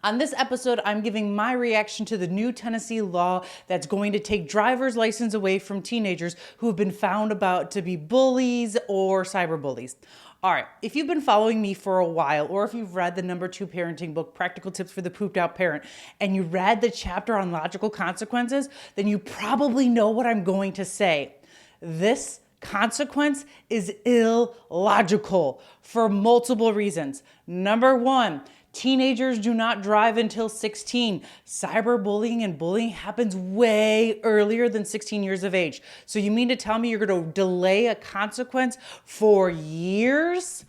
On this episode, I'm giving my reaction to the new Tennessee law that's going to take driver's license away from teenagers who have been found about to be bullies or cyberbullies. All right, if you've been following me for a while, or if you've read the #2 parenting book, Practical Tips for the Pooped Out Parent, and you read the chapter on logical consequences, then you probably know what I'm going to say. This consequence is illogical for multiple reasons. Number one, teenagers do not drive until 16. Cyberbullying and bullying happens way earlier than 16 years of age. So you mean to tell me you're going to delay a consequence for years?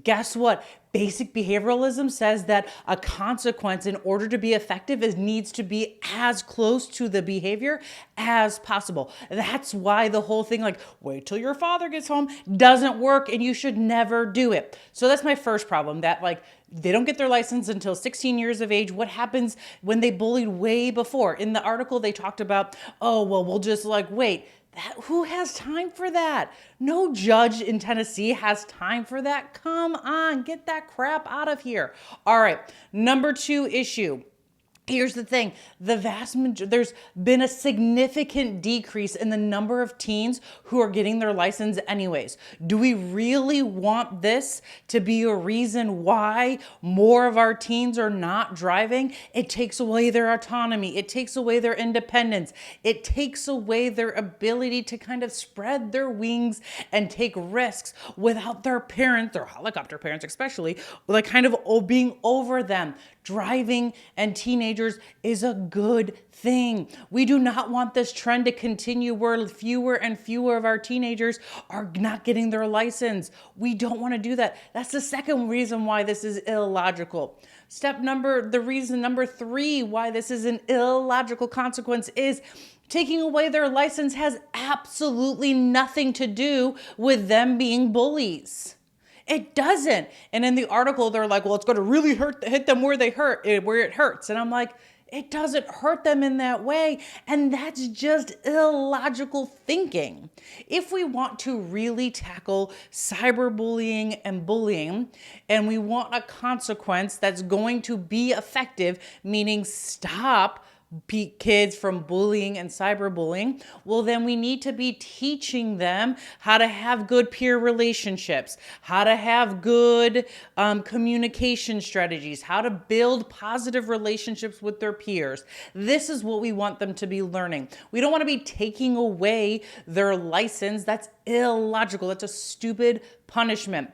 Guess what? Basic behavioralism says that a consequence, in order to be effective, needs to be as close to the behavior as possible. That's why the whole thing, like, wait till your father gets home, doesn't work, and you should never do it. So that's my first problem, that they don't get their license until 16 years of age. What happens when they bullied way before? In the article, they talked about, oh, well, we'll just wait. Who has time for that? No judge in Tennessee has time for that. Come on, get that crap out of here. All right, #2 issue. Here's the thing, there's been a significant decrease in the number of teens who are getting their license anyways. Do we really want this to be a reason why more of our teens are not driving? It takes away their autonomy. It takes away their independence. It takes away their ability to kind of spread their wings and take risks without their parents, their helicopter parents especially, kind of being over them. Driving and teenagers is a good thing. We do not want this trend to continue where fewer and fewer of our teenagers are not getting their license. We don't want to do that. That's the second reason why this is illogical. The reason number 3 why this is an illogical consequence is taking away their license has absolutely nothing to do with them being bullies. It doesn't. And in the article, they're like, well, it's going to really hit them where it hurts. And I'm like, it doesn't hurt them in that way. And that's just illogical thinking. If we want to really tackle cyberbullying and bullying, and we want a consequence that's going to be effective, meaning stop kids from bullying and cyberbullying, well, then we need to be teaching them how to have good peer relationships, how to have good communication strategies, how to build positive relationships with their peers. This is what we want them to be learning. We don't want to be taking away their license. That's illogical. That's a stupid punishment.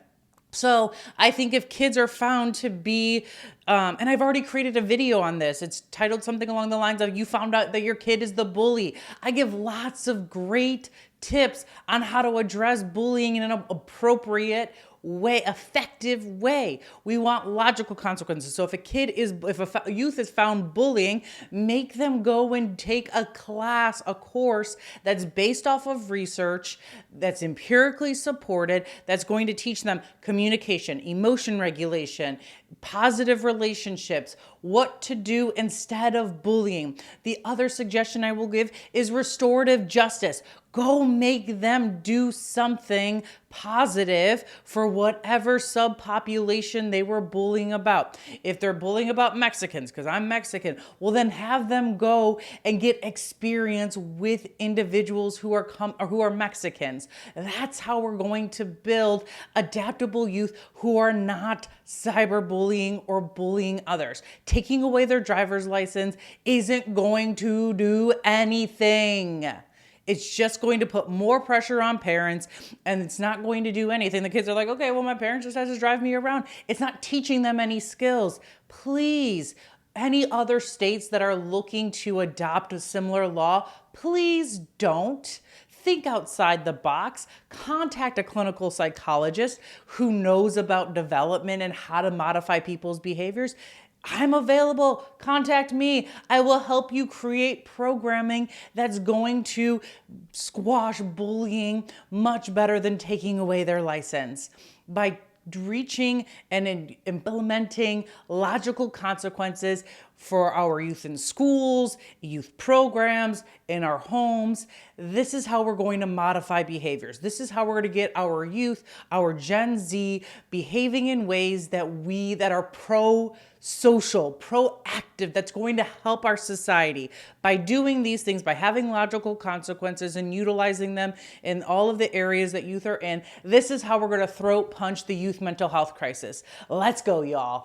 So I think if kids are found to be, and I've already created a video on this, it's titled something along the lines of, you found out that your kid is the bully. I give lots of great tips on how to address bullying in an appropriate way, effective way. We want logical consequences. So if a youth is found bullying, make them go and take a course that's based off of research, that's empirically supported, that's going to teach them communication, emotion regulation, positive relationships, what to do instead of bullying. The other suggestion I will give is restorative justice. Go make them do something positive for whatever subpopulation they were bullying about. If they're bullying about Mexicans, because I'm Mexican, well, then have them go and get experience with individuals who are Mexicans. That's how we're going to build adaptable youth who are not cyberbullying or bullying others. Taking away their driver's license isn't going to do anything. It's just going to put more pressure on parents, and it's not going to do anything. The kids are like, okay, well, my parents just has to drive me around. It's not teaching them any skills. Please, any other states that are looking to adopt a similar law, please don't. Think outside the box. Contact a clinical psychologist who knows about development and how to modify people's behaviors. I'm available. Contact me. I will help you create programming that's going to squash bullying much better than taking away their license. By reaching and implementing logical consequences for our youth in schools, youth programs, in our homes. This is how we're going to modify behaviors. This is how we're going to get our youth, our Gen Z, behaving in ways that are pro social, proactive, that's going to help our society. By doing these things, by having logical consequences and utilizing them in all of the areas that youth are in, this is how we're going to throat punch the youth mental health crisis. Let's go, y'all.